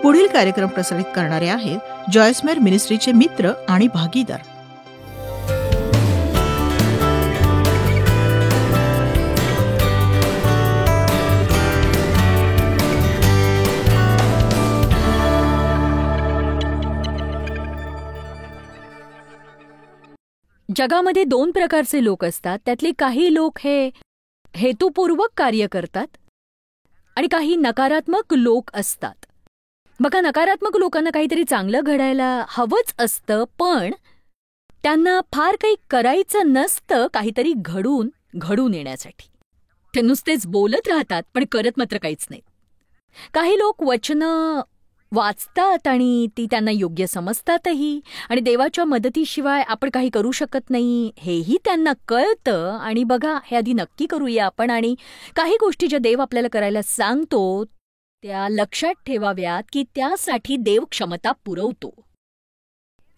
पुढील कार्यक्रम प्रसारित करणारे आहेत जॉयसमेर मिनिस्ट्रीचे मित्र आणि भागीदार. जगामध्ये 2 प्रकारचे लोक असतात. त्यातले काही लोक हे हेतुपूर्वक कार्य करतात आणि काही नकारात्मक लोक असतात. बघा, नकारात्मक लोकांना काहीतरी चांगलं घडायला हवंच असतं, पण त्यांना फार काही करायचं नसतं काहीतरी घडून येण्यासाठी. ते नुसतेच बोलत राहतात पण करत मात्र काहीच नाही. काही लोक वचनं वाचतात आणि ती त्यांना योग्य समजतातही, आणि देवाच्या मदतीशिवाय आपण काही करू शकत नाही हेही त्यांना कळतं. आणि बघा, हे आधी नक्की करूया आपण, आणि काही गोष्टी ज्या देव आपल्याला करायला सांगतो त्या लक्षात ठेवाव्यात की त्यासाठी देव क्षमता पुरवतो.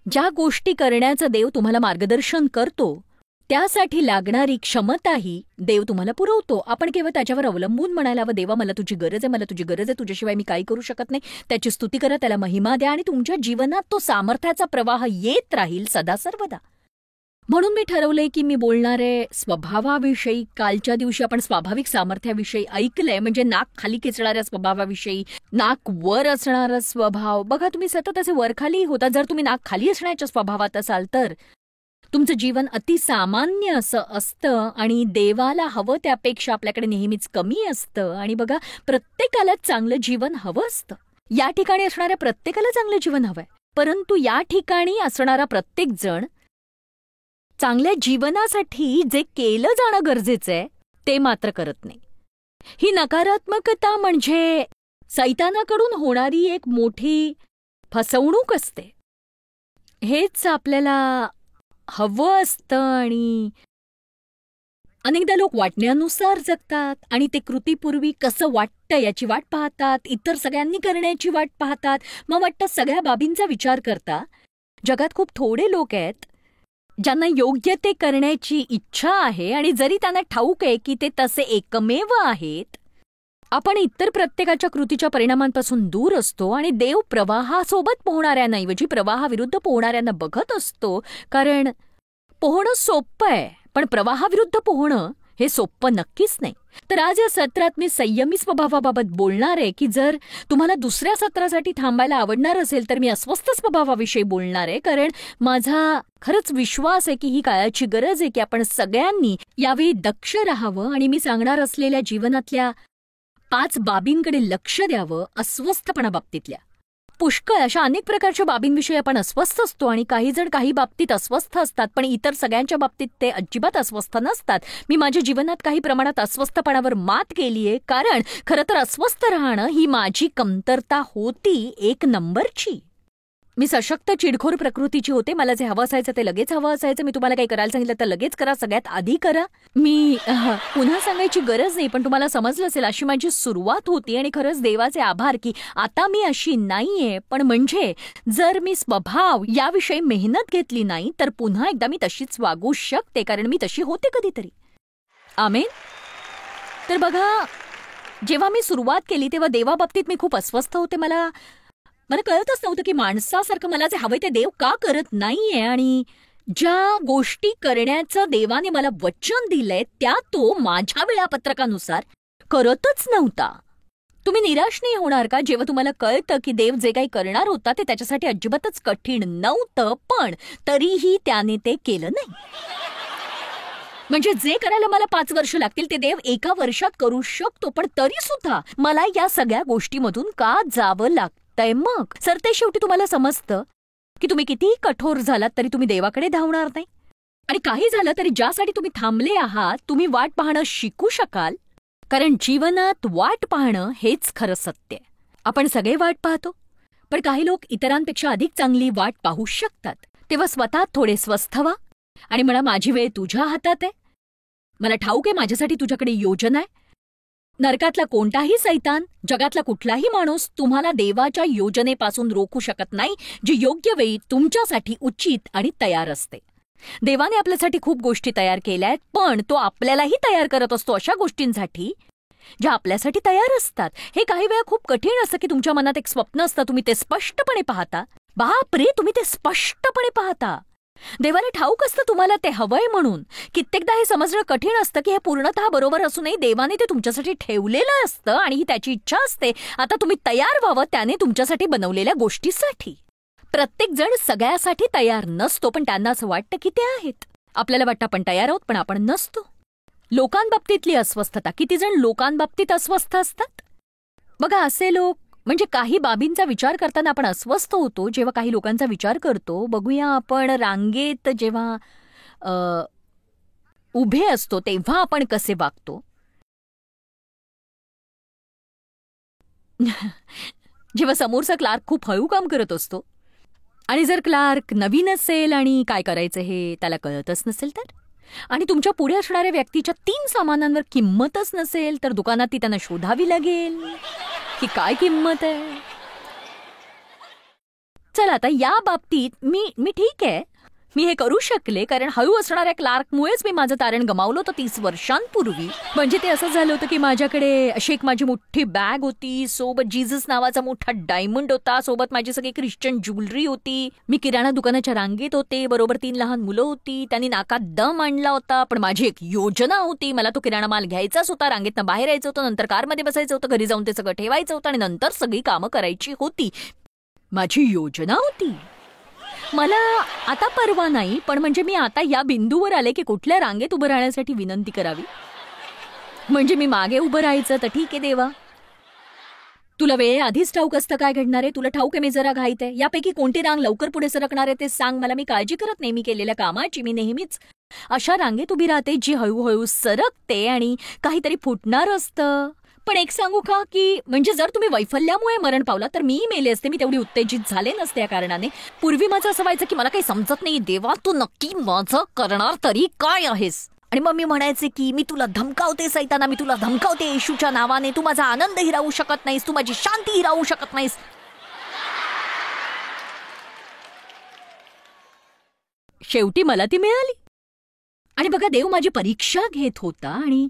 ज्या गोष्टी करण्याचं देव तुम्हाला मार्गदर्शन करतो त्यासाठी लागणारी क्षमताही देव तुम्हाला पुरवतो. आपण केवळ त्याच्यावर अवलंबून म्हणायला हवं, देवा मला तुझी गरज आहे, मला तुझी गरज आहे, तुझ्याशिवाय मी काही करू शकत नाही. त्याची स्तुती करा, त्याला महिमा द्या, आणि तुमच्या जीवनात तो सामर्थ्याचा प्रवाह येत राहील सदा सर्वदा. म्हणून मी ठरवलंय की मी बोलणार आहे स्वभावाविषयी. कालच्या दिवशी आपण स्वाभाविक सामर्थ्याविषयी ऐकलंय, म्हणजे नाक खाली खेचणाऱ्या स्वभावाविषयी, नाक वर असणारा स्वभाव. बघा, तुम्ही सतत असे वरखाली होता. जर तुम्ही नाक खाली असण्याच्या स्वभावात असाल तर तुमचं जीवन अतिसामान्य असं असतं आणि देवाला हवं त्यापेक्षा आपल्याकडे नेहमीच कमी असतं. आणि बघा, प्रत्येकाला चांगलं जीवन हवं असतं. या ठिकाणी असणाऱ्या प्रत्येकाला चांगलं जीवन हवंय, परंतु या ठिकाणी असणारा प्रत्येक जण चांगल्या जीवनासाठी जे केलं जाणं गरजेचं आहे ते मात्र करत नाही. ही नकारात्मकता म्हणजे सैतानाकडून होणारी एक मोठी फसवणूक असते. हेच आपल्याला हवं असतं, आणि अनेकदा लोक वाटण्यानुसार जगतात आणि ते कृतीपूर्वी कसं वाटतं याची वाट पाहतात, इतर सगळ्यांनी करण्याची वाट पाहतात. मग वाटतं सगळ्या बाबींचा विचार करता. जगात खूप थोडे लोक आहेत ज्यांना योग्य ते करण्याची इच्छा आहे, आणि जरी त्यांना ठाऊक आहे की ते तसे एकमेव आहेत. आपण इतर प्रत्येकाच्या कृतीच्या परिणामांपासून दूर असतो आणि देव प्रवाहासोबत पोहणाऱ्यांऐवजी प्रवाहाविरुद्ध पोहणाऱ्यांना बघत असतो. कारण पोहणं सोपं आहे, पण प्रवाहाविरुद्ध पोहणं हे सोपं नक्कीच नाही. तर आज या सत्रात मी संयमी स्वभावाबाबत बोलणार आहे की जर तुम्हाला दुसऱ्या सत्रासाठी थांबायला आवडणार असेल तर मी अस्वस्थ स्वभावाविषयी बोलणार आहे. कारण माझा खरंच विश्वास आहे की ही काळाची गरज आहे की आपण सगळ्यांनी यावेळी दक्ष राहावं, आणि मी सांगणार असलेल्या जीवनातल्या 5 बाबींकडे लक्ष द्यावं. अस्वस्थपणा बाबतीतल्या पुष्कळ अशा अनेक प्रकारच्या बाबींविषयी आपण अस्वस्थ असतो, आणि काही जण काही बाबतीत अस्वस्थ असतात, पण इतर सगळ्यांच्या बाबतीत ते अजिबात अस्वस्थ नसतात. मी माझ्या जीवनात काही प्रमाणात अस्वस्थपणावर मात केलीये, कारण खरं तर अस्वस्थ राहणं ही माझी कमतरता होती 1 नंबरची. मी सशक्त चिडखोर प्रकृतीची होते. मला जे हवं असायचं ते लगेच हवं असायचं. मी तुम्हाला काही करायला सांगितलं तर लगेच करा, सगळ्यात आधी करा. मी पुन्हा सांगायची गरज नाही, पण तुम्हाला समजलं असेल अशी माझी सुरुवात होती. आणि खरंच देवाचे आभार की आता मी अशी नाहीये. पण म्हणजे जर मी स्वभाव याविषयी मेहनत घेतली नाही तर पुन्हा एकदा मी तशीच वागू शकते, कारण मी तशी होते कधीतरी. आमेन. तर बघा, जेव्हा मी सुरुवात केली तेव्हा देवाबाबतीत मी खूप अस्वस्थ होते. मला कळतच नव्हतं की माणसासारखं मला जे हवंय ते देव का करत नाहीये, आणि ज्या गोष्टी करण्याचं देवाने मला वचन दिलंय त्या तो माझ्या वेळापत्रकानुसार करतच नव्हता. तुम्ही निराश नाही होणार का जेव्हा तुम्हाला कळतं की देव जे काही करणार होता ते त्याच्यासाठी अजिबातच कठीण नव्हतं, पण तरीही त्याने ते केलं नाही. म्हणजे जे करायला मला 5 वर्ष लागतील ते देव 1 वर्षात करू शकतो, पण तरी सुद्धा मला या सगळ्या गोष्टीमधून का जावं लागतं. मग सरते शेवटी तुम्हाला समजतं की तुम्ही कितीही कठोर झालात तरी तुम्ही देवाकडे धावणार नाही, आणि काही झालं तरी ज्यासाठी तुम्ही थांबले आहात तुम्ही वाट पाहणं शिकू शकाल. कारण जीवनात वाट पाहणं हेच खरं सत्य. आपण सगळे वाट पाहतो, पण काही लोक इतरांपेक्षा अधिक चांगली वाट पाहू शकतात. तेव्हा स्वतः थोडे स्वस्थ व्हा आणि म्हणा, माझी वेळ तुझ्या हातात आहे. मला ठाऊक आहे माझ्यासाठी तुझ्याकडे योजना आहे. नरकातला कोणताही सैतान, जगातला कुठलाही माणूस तुम्हाला देवाच्या योजनेपासून रोखू शकत नाही, जी योग्य वेळी तुमच्यासाठी उचित आणि तयार असते. देवाने आपल्यासाठी खूप गोष्टी तयार केल्या आहेत, पण तो आपल्यालाही तयार करत असतो अशा गोष्टींसाठी ज्या आपल्यासाठी तयार असतात. हे काही वेळा खूप कठीण असतं की तुमच्या मनात एक स्वप्न असतं, तुम्ही ते स्पष्टपणे पाहता. बापरे, तुम्ही ते स्पष्टपणे पाहता. देवाला ठाऊक असतं तुम्हाला ते हवंय म्हणून. कित्येकदा हे समजणं कठीण असतं की हे पूर्णतः बरोबर असूनही देवाने ते तुमच्यासाठी ठेवलेलं असतं आणि ही त्याची इच्छा असते. आता तुम्ही तयार व्हावं त्याने तुमच्यासाठी बनवलेल्या गोष्टीसाठी. प्रत्येक जण सगळ्यासाठी तयार नसतो, पण त्यांना असं वाटतं की ते आहेत. आपल्याला वाटतं आपण तयार आहोत, पण आपण नसतो. लोकांबाबतीतली अस्वस्थता. किती जण लोकांबाबतीत अस्वस्थ असतात? बघा, असे लोक म्हणजे काही बाबींचा विचार करताना आपण अस्वस्थ होतो जेव्हा काही लोकांचा विचार करतो. बघूया, आपण रांगेत जेव्हा उभे असतो तेव्हा आपण कसे वागतो. जेव्हा समोरचा क्लार्क खूप हळू काम करत असतो आणि जर क्लार्क नवीन असेल आणि काय करायचं हे त्याला कळतच नसेल तर, आणि तुमच्या पुढे असणाऱ्या व्यक्तीच्या 3 सामानांवर किंमतच नसेल तर दुकानात ती त्यांना शोधावी लागेल की काय किंमत आहे. चला, आता या बाबतीत मी ठीक आहे, मी हे करू शकले कारण हळू असणाऱ्या क्लार्कमुळेच मी माझं तारण गमावलं होतं 30 वर्षांपूर्वी. म्हणजे ते असं झालं होतं की माझ्याकडे अशी एक माझी मोठी बॅग होती, सोबत जीसस नावाचा मोठा डायमंड होता, सोबत माझी सगळी ख्रिश्चन ज्वेलरी होती. मी किराणा दुकानाच्या रांगेत होते, बरोबर 3 लहान मुलं होती, त्यांनी नाकात दम आणला होता. पण माझी एक योजना होती, मला तो किराणा माल घ्यायचाच होता, रांगेतनं बाहेर यायचं होतं, नंतर कारमध्ये बसायचं होतं, घरी जाऊन ते सगळं ठेवायचं होतं आणि नंतर सगळी कामं करायची होती. माझी योजना होती. मला आता परवा नाही, पण म्हणजे मी आता या बिंदूवर आले की कुठल्या रांगेत उभं राहण्यासाठी विनंती करावी. म्हणजे मी मागे उभं राहायचं तर ठीक आहे देवा, तुला वेळ आधीच ठाऊक असतं काय घडणार आहे, तुला ठाऊक आहे मी जरा घाईत आहे, यापैकी कोणती रांग लवकर पुढे सरकणार आहे ते सांग मला. मी काळजी करत नाही मी केलेल्या कामाची. मी नेहमीच अशा रांगेत उभी राहते जी हळूहळू सरकते आणि काहीतरी फुटणार असतं. पण एक सांगू का की म्हणजे जर तुम्ही वैफल्यामुळे मरण पावला तर मीही मेले असते, मी तेवढी उत्तेजित झाले नसते या कारणाने. पूर्वी माझं असं व्हायचं की मला काही समजत नाही देवा, तू नक्की माझं करणार तरी काय आहेस. आणि मग मी म्हणायचे की मी तुला धमकावते सैताना, मी तुला धमकावते येशूच्या नावाने, तू माझा आनंद हिरावू शकत नाहीस, तू माझी शांती हिरावू शकत नाहीस. शेवटी मला ती मिळाली. आणि बघा, देव माझी परीक्षा घेत होता. आणि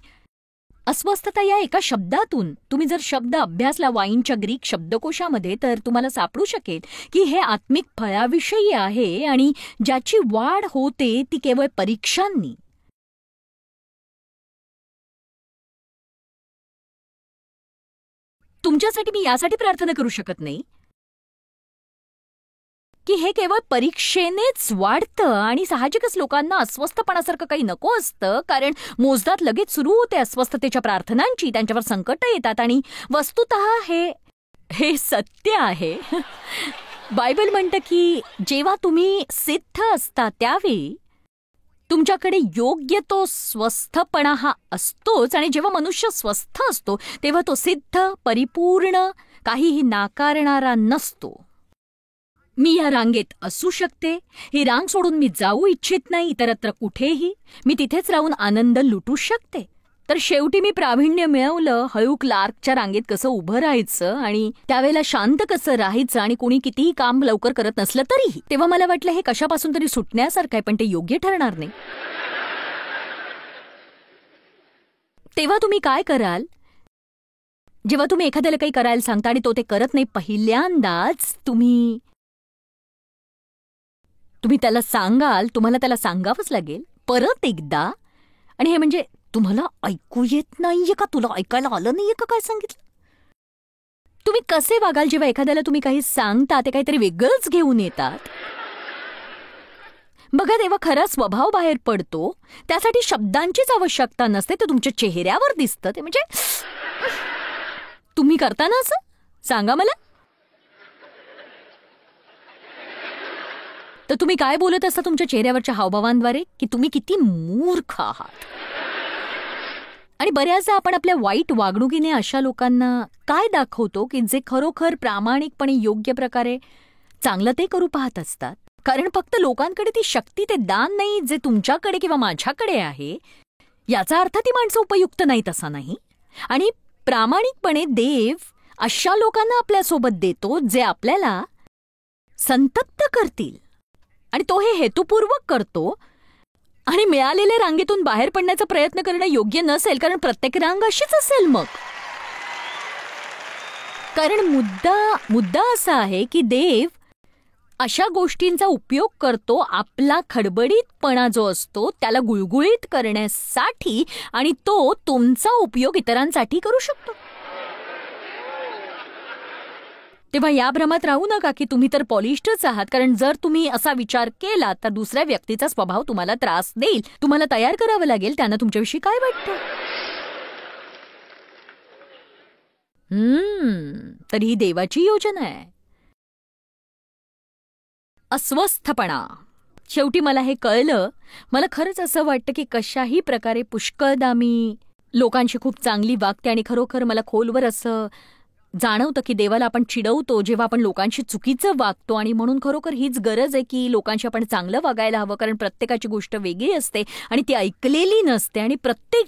अस्वस्थता या एका शब्दातून, तुम्ही जर शब्द अभ्यासला वाईनच्या ग्रीक शब्दकोशामध्ये तर तुम्हाला सापडू शकेल की हे आत्मिक फळाविषयी आहे आणि ज्याची वाढ होते ती केवळ परीक्षांनी. तुमच्यासाठी मी यासाठी प्रार्थना करू शकत नाही की हे केवळ परीक्षेनेच वाढतं. आणि साहजिकच लोकांना अस्वस्थपणासारखं काही नको असतं, कारण मोजदाद लगेच सुरू होते अस्वस्थतेच्या प्रार्थनांची, त्यांच्यावर संकट येतात. आणि वस्तुतः हे सत्य आहे. बायबल म्हणतं की जेव्हा तुम्ही सिद्ध असता त्यावेळी तुमच्याकडे योग्य तो स्वस्थपणा हा असतोच, आणि जेव्हा मनुष्य स्वस्थ असतो तेव्हा तो सिद्ध, परिपूर्ण, काहीही नाकारणारा नसतो. मी या रांगेत असू शकते, ही रांग सोडून मी जाऊ इच्छित नाही इतरत्र कुठेही, मी तिथेच राहून आनंद लुटू शकते. तर शेवटी मी प्रावीण्य मिळवलं हळू क्लार्कच्या रांगेत कसं उभं राहायचं आणि त्यावेळेला शांत कसं राहायचं, आणि कोणी कितीही काम लवकर करत नसलं तरीही. तेव्हा मला वाटलं हे कशापासून तरी सुटण्यासारखं आहे, पण ते योग्य ठरणार नाही. तेव्हा तुम्ही काय कराल जेव्हा तुम्ही एखाद्याला काही करायला सांगता आणि तो ते करत नाही? पहिल्यांदाच तुम्ही त्याला सांगाल, तुम्हाला त्याला सांगावंच लागेल परत एकदा. आणि हे म्हणजे तुम्हाला ऐकू येत नाहीये का, तुला ऐकायला आलं नाहीये का काय सांगितलं. तुम्ही कसे वागाल जेव्हा एखाद्याला तुम्ही काही सांगता ते काहीतरी वेगळंच घेऊन येतात. बघा, तेव्हा खरा स्वभाव बाहेर पडतो. त्यासाठी शब्दांचीच आवश्यकता नसते, ते तुमच्या चेहऱ्यावर दिसतं. ते म्हणजे तुम्ही करता ना असं, सांगा मला. तर तुम्ही काय बोलत असता तुमच्या चेहऱ्यावरच्या हावभावांद्वारे की तुम्ही किती मूर्ख आहात. आणि बऱ्याचदा आपण आपल्या वाईट वागणुकीने अशा लोकांना काय दाखवतो की जे खरोखर प्रामाणिकपणे योग्य प्रकारे चांगलं ते करू पाहत असतात. कारण फक्त लोकांकडे ती शक्ती, ते दान नाही जे तुमच्याकडे किंवा माझ्याकडे आहे, याचा अर्थ ती माणसं उपयुक्त नाहीत असा नाही. आणि प्रामाणिकपणे देव अशा लोकांना आपल्यासोबत देतो जे आपल्याला संतप्त करतील, आणि तो हे हेतुपूर्वक करतो. आणि मिळालेल्या रांगेतून बाहेर पडण्याचा प्रयत्न करणं योग्य नसेल, कारण प्रत्येक रांग अशीच असेल मग. कारण मुद्दा असा आहे की देव अशा गोष्टींचा उपयोग करतो आपला खडबडीतपणा जो असतो त्याला गुळगुळीत करण्यासाठी, आणि तो तुमचा उपयोग इतरांसाठी करू शकतो. तेव्हा या भ्रमात राहू नका की तुम्ही तर पॉलिश्डच आहात, कारण जर तुम्ही असा विचार केला तर दुसऱ्या व्यक्तीचा स्वभाव तुम्हाला त्रास देईल. तुम्हाला तयार करावं लागेल त्यांना तुमच्याविषयी काय वाटतं. तर ही देवाची योजना आहे. अस्वस्थपणा. शेवटी मला हे कळलं. मला खरंच असं वाटतं की कशाही प्रकारे पुष्कळदा मी लोकांशी खूप चांगली वागते, आणि खरोखर मला खोलवर असं जाणवतं की देवाला आपण चिडवतो जेव्हा आपण लोकांशी चुकीचं वागतो. आणि म्हणून खरोखर हीच गरज आहे की लोकांशी आपण चांगलं वागायला हवं, कारण प्रत्येकाची गोष्ट वेगळी असते आणि ती ऐकलेली नसते. आणि प्रत्येक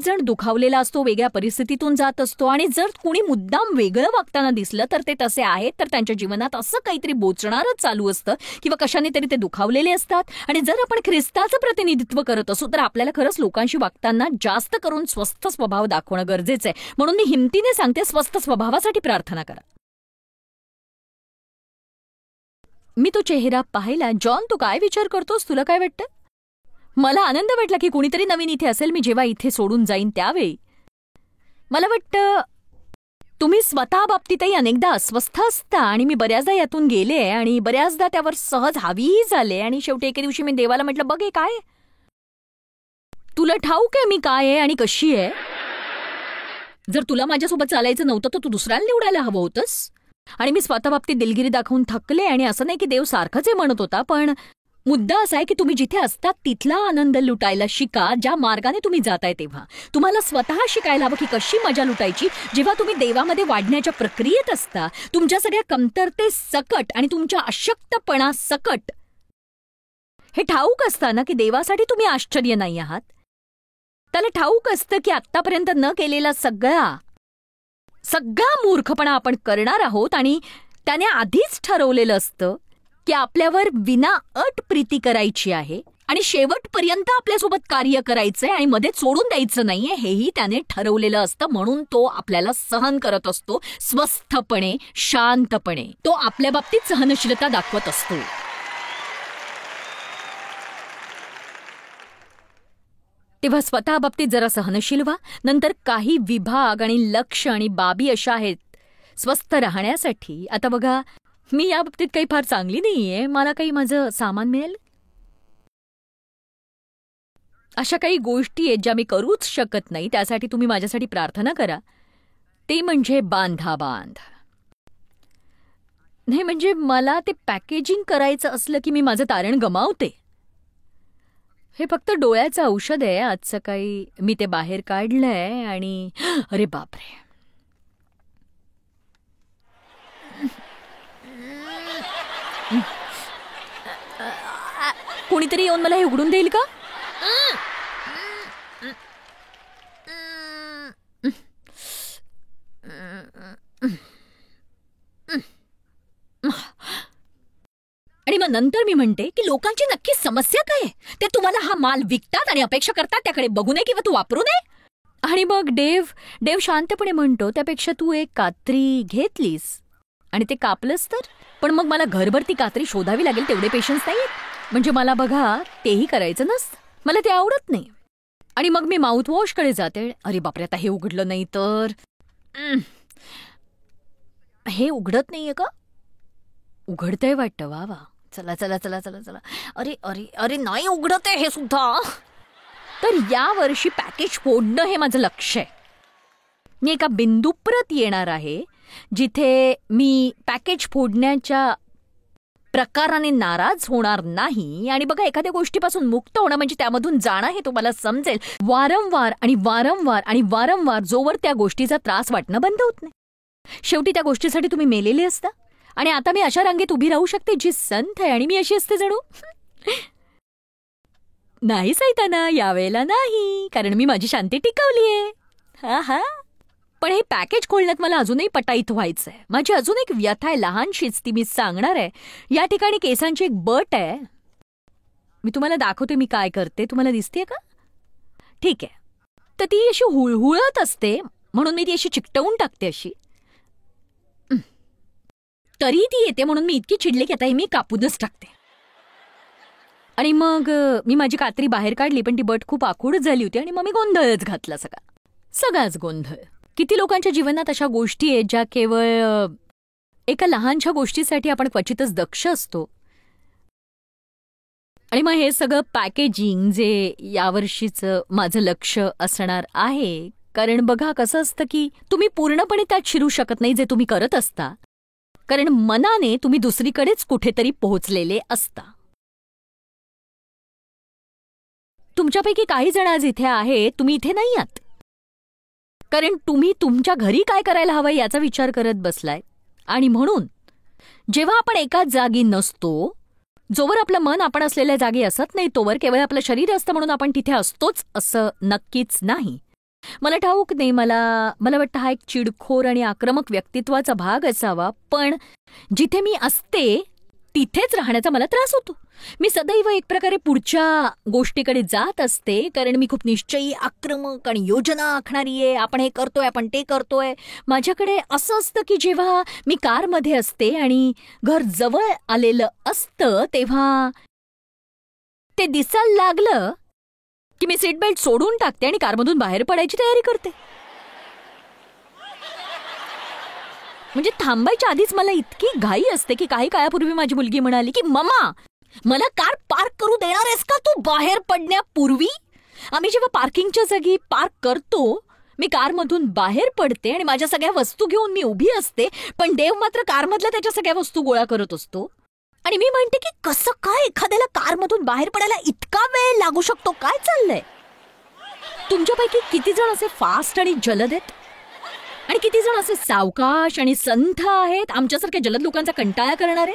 जण दुखावलेला असतो, वेगळ्या परिस्थितीतून जात असतो. आणि जर कोणी मुद्दाम वेगळं वागताना दिसलं तर ते तसे आहेत, तर त्यांच्या जीवनात असं काहीतरी बोचणारच चालू असतं किंवा कशाने तरी ते दुखावलेले असतात. आणि जर आपण ख्रिस्ताचं प्रतिनिधित्व करत असू तर आपल्याला खरंच लोकांशी वागताना जास्त करून स्वस्थ स्वभाव दाखवणं गरजेचं आहे. म्हणून मी हिमतीने सांगते, स्वस्थ स्वभावासाठी प्रार्थना करा. मी तो चेहरा पाहिला. जॉन, तू काय विचार करतोस? तुला काय वाटतं? मला आनंद वाटला की कुणीतरी नवीन इथे असेल मी जेव्हा इथे सोडून जाईन त्यावेळी. मला वाटतं तुम्ही स्वतः बाबतीतही अनेकदा अस्वस्थ असता, आणि मी बऱ्याचदा यातून गेले आणि बऱ्याचदा त्यावर सहज हावीही झाले. आणि शेवटी एके दिवशी मी देवाला म्हटलं, बघ हे काय, तुला ठाऊक आहे मी काय आहे आणि कशी आहे. जर तुला माझ्यासोबत चालायचं नव्हतं तर तू दुसऱ्याला निवडायला हवं होतंस. आणि मी स्वतः बाबतीत दिलगिरी दाखवून थकले. आणि असं नाही की देव सारखंच हे म्हणत होता, पण मुद्दा असा आहे की तुम्ही जिथे असतात तिथला आनंद लुटायला शिका. ज्या मार्गाने तुम्ही जाताय तेव्हा तुम्हाला स्वतः शिकायला हवं की कशी मजा लुटायची. जेव्हा तुम्ही देवामध्ये वाढण्याच्या प्रक्रियेत असता, तुमच्या सगळ्या कमतरते सकट आणि तुमच्या अशक्तपणा सकट हे ठाऊक असताना की देवासाठी तुम्ही आश्चर्य नाही आहात. त्याला ठाऊक असतं की आत्तापर्यंत न केलेला सगळा मूर्खपणा आपण करणार आहोत. आणि त्याने आधीच ठरवलेलं असतं की आपल्यावर विनाअट प्रीती करायची आहे आणि शेवटपर्यंत आपल्यासोबत कार्य करायचंय आणि मध्ये सोडून द्यायचं नाहीये, हेही त्याने ठरवलेलं असतं. म्हणून तो आपल्याला सहन करत असतो स्वस्थपणे, शांतपणे. तो आपल्या बाबतीत सहनशीलता दाखवत असतो. तेव्हा स्वतः बाबतीत जरा सहनशील व्हा. नंतर काही विभाग आणि लक्ष आणि बाबी अशा आहेत स्वस्थ राहण्यासाठी. आता बघा, मी या बाबतीत काही फार चांगली नाहीये. मला काही माझं सामान मिळेल, अशा काही गोष्टी आहेत ज्या मी करूच शकत नाही. त्यासाठी तुम्ही माझ्यासाठी प्रार्थना करा. ते म्हणजे बांधाबांध. नाही म्हणजे मला ते पॅकेजिंग करायचं असलं की मी माझं तारण गमावते. हे फक्त डोळ्याचं औषध आहे. आज सकाळी मी ते बाहेर काढलंय आणि अरे बापरे, कोणीतरी येऊन मला हे उघडून देईल का? आणि मग नंतर मी म्हणते की लोकांची नक्की समस्या काय आहे. ते तुम्हाला हा माल विकतात आणि अपेक्षा करतात त्याकडे बघू नये किंवा तू वापरू नये. आणि मग देव शांतपणे म्हणतो, त्यापेक्षा तू एक कात्री घेतलीस आणि ते कापलंस तर. पण मग मला घरभर ती कात्री शोधावी लागेल, तेवढे पेशन्स नाहीत. म्हणजे मला बघा तेही करायचं नसतं, मला ते आवडत नाही. आणि मग मी माउथवॉशकडे जाते. अरे बापरे, आता हे उघडलं नाही तर. हे उघडत नाहीये का? उघडतंय वाटतं. वा वा, चला चला चला चला चला. अरे अरे अरे, नाही उघडत आहे हे सुद्धा. तर या वर्षी पॅकेज फोडणं हे माझं लक्ष आहे. मी एका बिंदूप्रत येणार आहे जिथे मी पॅकेज फोडण्याच्या प्रकाराने नाराज होणार नाही. आणि बघा, एखाद्या गोष्टीपासून मुक्त होणं म्हणजे त्यामधून जाणं हे तुम्हाला समजेल. वारंवार आणि वारंवार आणि वारंवार जोवर त्या गोष्टीचा त्रास वाटणं बंद होत नाही. शेवटी त्या गोष्टीसाठी तुम्ही मेलेले असता. आणि आता मी अशा रांगेत उभी राहू शकते जी संथ आहे, आणि मी अशी असते जणू. नाही सैताना, यावेळेला नाही, कारण मी माझी शांती टिकवलीये. हा हा. पण हे पॅकेज खोलण्यात मला अजूनही पटाईत व्हायचंय. माझी अजून एक व्यथा आहे, लहानशीच, ती मी सांगणार आहे. या ठिकाणी केसांची एक बट आहे. मी तुम्हाला दाखवते मी काय करते. तुम्हाला दिसतेय का? ठीक आहे. तर ती अशी हुळहुळत असते म्हणून मी ती अशी चिकटवून टाकते अशी. तरी ती येते म्हणून मी इतकी चिडले की आता ही मी कापूनच टाकते. आणि मग मी माझी कात्री बाहेर काढली, पण ती बट खूप आखूड झाली होती आणि मग मी गोंधळच घातला सगळाच गोंधळ. किती लोकांच्या जीवनात अशा गोष्टी आहेत ज्या केवळ एका लहानशा गोष्टीसाठी आपण क्वचितच दक्ष असतो. आणि मग हे सगळं पॅकेजिंग जे यावर्षीचं माझं लक्ष असणार आहे. कारण बघा कसं असतं की तुम्ही पूर्णपणे त्यात शिरू शकत नाही जे तुम्ही करत असता, कारण मनाने तुम्ही दुसरीकडेच कुठेतरी पोहोचलेले असता. तुमच्यापैकी काही जण आज इथे आहेत, तुम्ही इथे नाही आहात कारण तुम्ही तुमच्या घरी काय करायला हवं याचा विचार करत बसलाय. आणि म्हणून जेव्हा आपण एकाच जागी नसतो, जोवर आपलं मन आपण असलेल्या जागी असत नाही तोवर केवळ आपलं शरीर असतं म्हणून आपण तिथे असतोच असं नक्कीच नाही. मला ठाऊक नाही, मला वाटतं हा एक चिडखोर आणि आक्रमक व्यक्तित्वाचा भाग असावा, पण जिथे मी असते तिथेच राहण्याचा मला त्रास होतो. मी सदैव एक प्रकारे पुढच्या गोष्टीकडे जात असते कारण मी खूप निश्चयी, आक्रमक आणि योजना आखणारी आहे. आपण हे करतोय, आपण ते करतोय. माझ्याकडे असं असतं की जेव्हा मी कारमध्ये असते आणि घर जवळ आलेलं असतं तेव्हा ते दिसायला लागलं की मी सीट बेल्ट सोडून टाकते आणि कारमधून बाहेर पडायची तयारी करते. म्हणजे थांबायच्या आधीच मला इतकी घाई असते की काही काळापूर्वी माझी मुलगी म्हणाली की मम्मा, मला कार पार्क करू देणार आहेस का तू बाहेर पडण्यापूर्वी? आम्ही जेव्हा पार्किंगच्या जागी पार्क करतो, मी कारमधून बाहेर पडते आणि माझ्या सगळ्या वस्तू घेऊन मी उभी असते, पण देव मात्र कारमधल्या त्याच्या सगळ्या वस्तू गोळा करत असतो. आणि मी म्हणते की कसं काय एखाद्याला कारमधून बाहेर पडायला इतका वेळ लागू शकतो? काय चाललंय? तुमच्यापैकी किती जण असे फास्ट आणि जलद आहेत आणि किती जण असे सावकाश आणि संथ आहेत, आमच्यासारख्या जलद लोकांचा कंटाळा करणारे?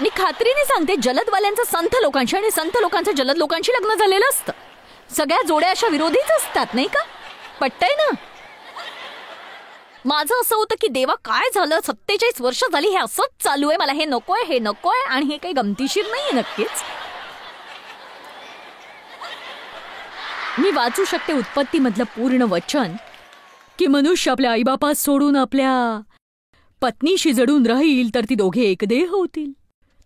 मी खात्रीने सांगते, जलदवाल्यांचं संथ लोकांशी आणि संथ लोकांचं जलद लोकांशी लग्न झालेलं असतं. सगळ्या जोड्या अशा विरोधीच असतात, नाही का? पटतंय ना? माझं असं होतं की देवा काय झालं, 47 वर्ष झाली हे असंच चालू आहे, मला हे नकोय, हे नकोय, आणि हे काही गमतीशीर नाहीये. नक्कीच मी वाचू शकते उत्पत्तीमधलं पूर्ण वचन की मनुष्य आपल्या आईबापास सोडून आपल्या पत्नीशी जडून राहील तर ती दोघे एकदेह होतील,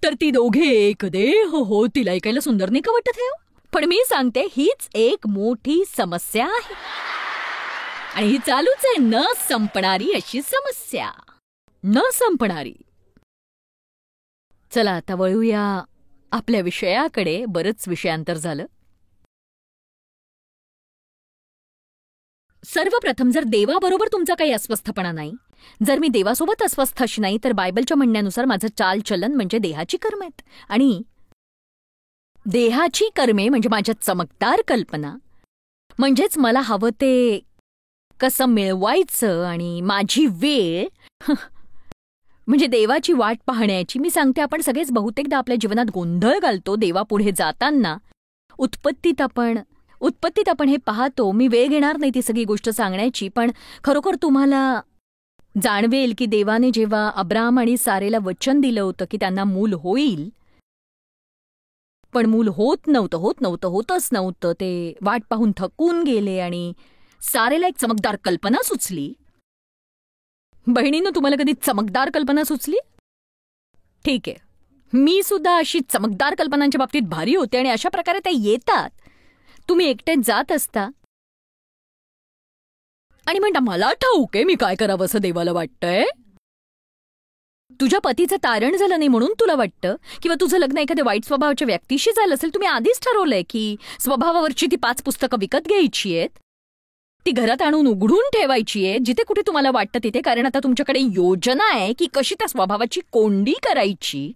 तर ती दोघे एकदेह होतील. ऐकायला सुंदर नाही का वाटत हे? पण मी सांगते हीच एक मोठी समस्या आहे आणि ही चालूच आहे, न संपणारी अशी समस्या, न संपणारी. चला आता वळूया आपल्या विषयाकडे. बरंच विषयांतर झालं. सर्वप्रथम, जर देवाबरोबर तुमचा काही अस्वस्थपणा नाही, जर मी देवासोबत अस्वस्थ अशी नाही, तर बायबलच्या म्हणण्यानुसार माझं चालचलन म्हणजे देहाची कर्म आहेत. आणि देहाची कर्मे म्हणजे माझ्या चमकदार कल्पना, म्हणजेच मला हवं ते कसं मिळवायचं आणि माझी वेळ म्हणजे देवाची वाट पाहण्याची. मी सांगते आपण सगळेच बहुतेकदा आपल्या जीवनात गोंधळ घालतो देवापुढे जाताना. उत्पत्तीत आपण हे पाहतो. मी वेळ घेणार नाही ती सगळी गोष्ट सांगण्याची, पण खरोखर तुम्हाला जाणवेल की देवाने जेव्हा अब्राम आणि सारेला वचन दिलं होतं की त्यांना मूल होईल, पण मूल होतच नव्हतं. ते वाट पाहून थकून गेले आणि सारेला एक चमकदार कल्पना सुचली. बहिणीनं, तुम्हाला कधी चमकदार कल्पना सुचली? ठीक आहे, मी सुद्धा अशी चमकदार कल्पनांच्या बाबतीत भारी होते आणि अशा प्रकारे त्या येतात. तुम्ही एकटेच जात असता आणि म्हणता मला ठाऊक आहे मी काय करावं असं देवाला वाटतंय. तुझ्या पतीचं तारण झालं नाही म्हणून तुला वाटतं, किंवा तुझं लग्न एखाद्या वाईट स्वभावाच्या व्यक्तीशी झालं असेल. तुम्ही आधीच ठरवलंय की स्वभावावरची ती 5 पुस्तकं विकत घ्यायची आहेत, ती घरात आणून उघडून ठेवायची आहे जिथे कुठे तुम्हाला वाटतं तिथे, कारण आता तुमच्याकडे योजना आहे की कशी त्या स्वभावाची कोंडी करायची.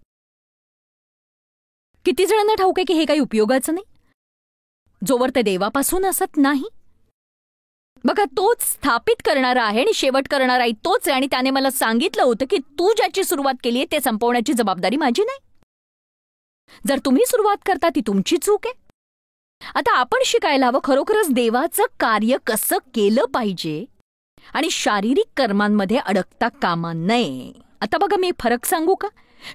किती जणांना ठाऊक आहे की हे काही उपयोगाचं नाही जोवर ते देवापासून असत नाही. बघा, तोच स्थापित करणारा आहे आणि शेवट करणाराही तोच आहे, आणि त्याने मला सांगितलं होतं की तू ज्याची सुरुवात केली आहे ते संपवण्याची जबाबदारी माझी नाही. जर तुम्ही सुरुवात करता ती तुमची चूक आहे. आता आपण शिकायला हवं खरोखरच देवाचं कार्य कसं केलं पाहिजे आणि शारीरिक कर्मांमध्ये अडकता कामा नये. आता बघा, मी फरक सांगू का?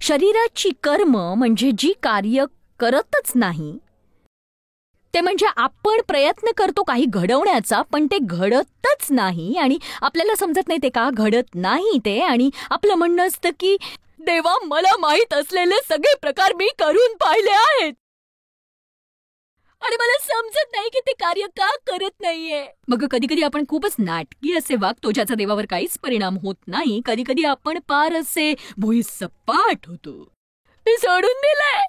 शरीराची कर्म म्हणजे जी कार्य करतच नाही, ते म्हणजे आपण प्रयत्न करतो काही घडवण्याचा, पण ते घडतच नाही आणि आपल्याला समजत नाही ते का घडत नाही ते, आणि आपलं म्हणणं असतं की देवा, मला माहीत असलेले सगळे प्रकार मी करून पाहिले आहेत आणि मला समजत नाही की ते कार्य का करत नाहीये. मग कधी कधी आपण खूपच नाटकी असे वागतो ज्याचा देवावर काहीच परिणाम होत नाही. कधी कधी आपण पार असे भुईसपाट होतो. मी सोडून दिलंय,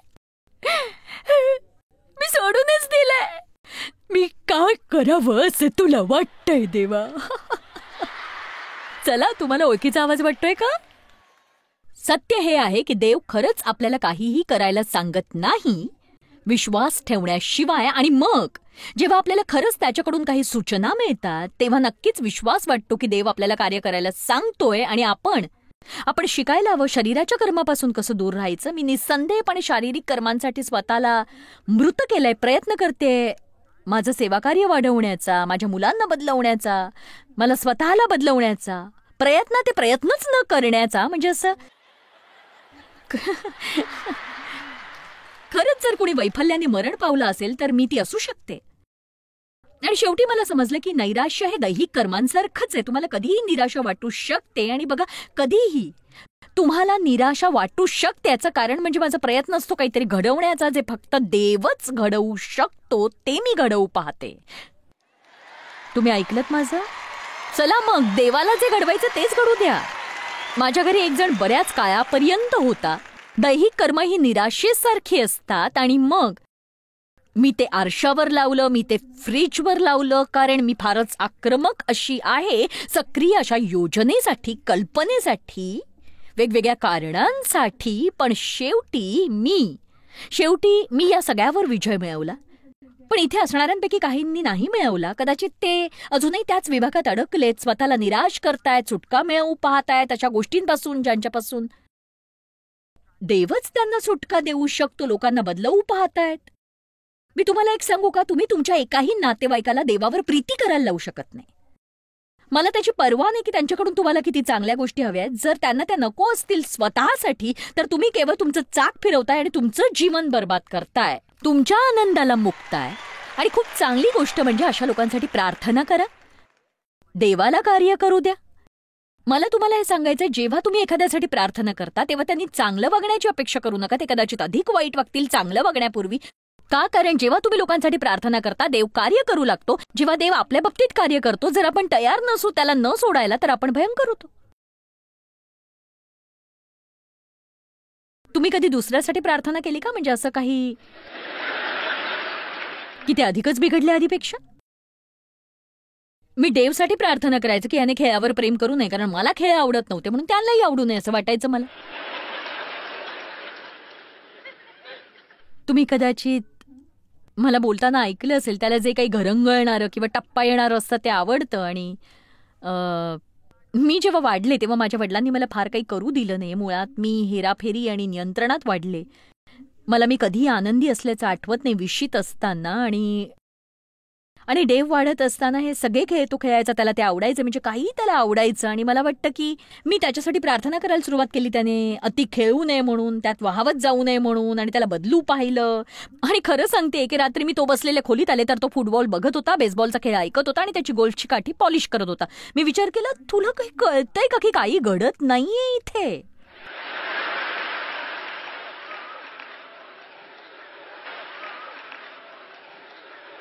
मी सोडूनच दिलंय. मी काय करावं असं तुला वाटतंय देवा? चला, तुम्हाला ओळखीचा आवाज वाटतोय का? सत्य हे आहे की देव खरंच आपल्याला काहीही करायला सांगत नाही विश्वास ठेवण्याशिवाय. आणि मग जेव्हा आपल्याला खरंच त्याच्याकडून काही सूचना मिळतात तेव्हा नक्कीच विश्वास वाटतो की देव आपल्याला कार्य करायला सांगतोय. आणि आपण शिकायला हवं शरीराच्या कर्मापासून कसं दूर राहायचं. मी निसंदेहपणे शारीरिक कर्मांसाठी स्वतःला मृत केलंय. प्रयत्न करते माझं सेवाकार्य वाढवण्याचा, माझ्या मुलांना बदलवण्याचा, मला स्वतःला बदलवण्याचा प्रयत्न, ते प्रयत्नच न करण्याचा. म्हणजे असं खरंच जर कोणी वैफल्याने मरण पावलं असेल तर मी ती असू शकते. आणि शेवटी मला समजलं की नैराश्य हे दैहिक कर्मांसारखंच आहे. तुम्हाला कधीही निराशा वाटू शकते. आणि बघा, कधीही तुम्हाला निराशा वाटू शकते याचं कारण म्हणजे माझा प्रयत्न असतो काहीतरी घडवण्याचा, जे फक्त देवच घडवू शकतो ते मी घडवू पाहते. तुम्ही ऐकलत माझं? चला मग, देवाला जे घडवायचं तेच घडू द्या. माझ्या घरी एक जण बऱ्याच काळापर्यंत होता. दैहिक कर्म ही निराशेसारखी असतात. आणि मग मी ते आरशावर लावलं, मी ते फ्रीजवर लावलं, कारण मी फारच आक्रमक अशी आहे, सक्रिय अशा योजनेसाठी, कल्पनेसाठी, वेगवेगळ्या कारणांसाठी. पण शेवटी मी या सगळ्यावर विजय मिळवला. पण इथे असणाऱ्यांपैकी काहींनी नाही मिळवला. कदाचित ते अजूनही त्याच विभागात अडकलेत, स्वतःला निराश करतायत, सुटका मिळवू पाहतायत अशा गोष्टींपासून ज्यांच्यापासून देवच त्यांना सुटका देऊ शकतो. लोकांना बदलवू पाहतायत. मी तुम्हाला एक सांगू का? तुम्ही तुमच्या एकाही नातेवाईकाला देवावर प्रीती करायला लावू शकत नाही. मला त्याची पर्वा नाही की त्यांच्याकडून तुम्हाला किती चांगल्या गोष्टी हव्या आहेत. जर त्यांना त्या नको असतील स्वतःसाठी, तर तुम्ही केवळ तुमचं चाक फिरवताय आणि तुमचं जीवन बर्बाद करताय, तुमच्या आनंदाला मुकताय. आणि खूप चांगली गोष्ट म्हणजे अशा लोकांसाठी प्रार्थना करा, देवाला कार्य करू द्या. मला तुम्हाला हे सांगायचं, जेव्हा तुम्ही एखाद्यासाठी प्रार्थना करता तेव्हा त्यांनी चांगलं वागण्याची अपेक्षा करू नका. ते कदाचित अधिक वाईट वागतील चांगलं वागण्यापूर्वी. का? कारण जेव्हा तुम्ही लोकांसाठी प्रार्थना करता देव कार्य करू लागतो. जेव्हा देव आपल्या बाबतीत कार्य करतो, जर आपण तयार नसू त्याला न सोडायला, तर आपण भयंकर होतो. तुम्ही कधी दुसऱ्यासाठी प्रार्थना केली का? म्हणजे असं काही की ते अधिकच बिघडले आधीपेक्षा? मी देवसाठी प्रार्थना करायचं की याने खेळावर प्रेम करू नये, कारण मला खेळ आवडत नव्हते म्हणून त्यांनाही आवडू नये असं वाटायचं मला. तुम्ही कदाचित मला बोलताना ऐकलं असेल, त्याला जे काही घरंगळणारं किंवा टप्पा येणारं असतं ते आवडतं. आणि मी जेव्हा वाढले तेव्हा माझ्या वडिलांनी मला फार काही करू दिलं नाही. मुळात मी हेराफेरी आणि नियंत्रणात वाढले. मी कधीही आनंदी असल्याचं आठवत नाही विशीत असताना. आणि देव वाढत असताना हे सगळे खेळ तो खेळायचा, त्याला ते आवडायचं, म्हणजे काही त्याला आवडायचं. आणि मला वाटतं की मी त्याच्यासाठी प्रार्थना करायला सुरुवात केली, त्याने अति खेळू नये म्हणून, त्यात वाहवत जाऊ नये म्हणून, आणि त्याला बदलू पाहिलं. आणि खरं सांगते, एके रात्री मी तो बसलेल्या खोलीत आले तर तो फुटबॉल बघत होता, बेसबॉलचा खेळ ऐकत होता आणि त्याची गोल्फची काठी पॉलिश करत होता. मी विचार केला, तुला काही कळतंय का की काही घडत नाहीये इथे?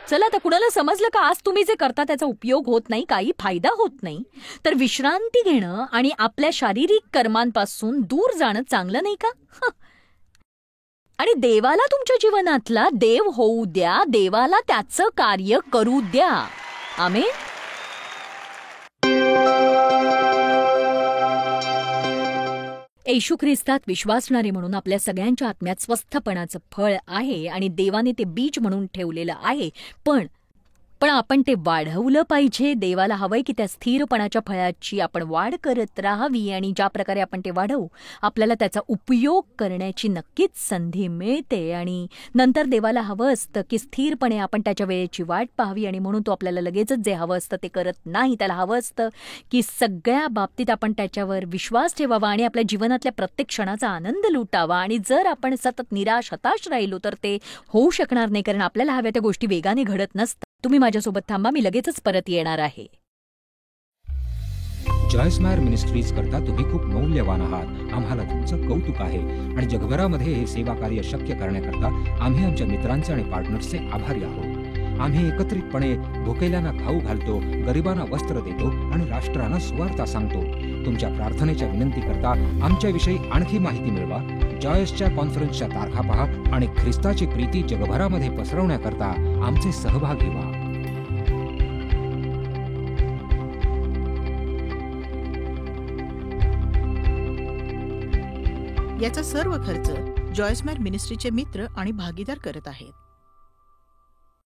चला, आता कुणाला समजलं का आज तुम्ही जे करता त्याचा उपयोग होत नाही, काही फायदा होत नाही, तर विश्रांती घेणं आणि आपल्या शारीरिक कर्मांपासून दूर जाणं चांगलं नाही का? आणि देवाला तुमच्या जीवनातला देव होऊ द्या, देवाला त्याचं कार्य करू द्या. आमेन. येशू ख्रिस्तात विश्वासणारे म्हणून आपल्या सगळ्यांच्या आत्म्यात स्वस्थपणाचं फळ आहे आणि देवाने ते बीज म्हणून ठेवलेलं आहे. पण पण आपण ते वाढवलं पाहिजे. देवाला हवंय की त्या स्थिरपणाच्या फळाची आपण वाढ करत राहावी आणि ज्या प्रकारे आपण ते वाढवू आपल्याला त्याचा उपयोग करण्याची नक्कीच संधी मिळते. आणि नंतर देवाला हवं असतं की स्थिरपणे आपण त्याच्या वेळेची वाट पाहावी आणि म्हणून तो आपल्याला लगेचच जे हवं असतं ते करत नाही. त्याला हवं असतं की सगळ्या बाबतीत आपण त्याच्यावर विश्वास ठेवावा आणि आपल्या जीवनातल्या प्रत्येक क्षणाचा आनंद लुटावा. आणि जर आपण सतत निराश हताश राहिलो तर ते होऊ शकणार नाही, कारण आपल्याला हव्या त्या गोष्टी वेगाने घडत नसतात. तुम्ही माझ्यासोबत थांबा, मी लगेचच परत येणार आहे. जॉयस मायर मिनिस्ट्रीज करता तुम्ही खूप मौल्यवान आहात. आम्हाला तुमचं कौतुक आहे आणि जगभरामध्ये हे सेवा कार्य शक्य करण्याकरता आम्ही आमच्या मित्रांचे आणि पार्टनर्सचे आभारी आहोत. आम्ही एकत्रितपणे भुकेल्यांना खाऊ घालतो, गरिबांना वस्त्र देतो आणि राष्ट्रांना सुवार्ता सांगतो. तुमच्या प्रार्थनेच्या विनंती करता आमच्याविषयी आणखी माहिती मिळवा. जॉयसच्या कॉन्फरन्सच्या तारखा पहा आणि ख्रिस्ताची प्रीती जगभरामध्ये पसरवण्याकरता आमचे सहभागी व्हा. याचा सर्व खर्च जॉयस मेयर मिनिस्ट्रीचे मित्र आणि भागीदार करत आहेत.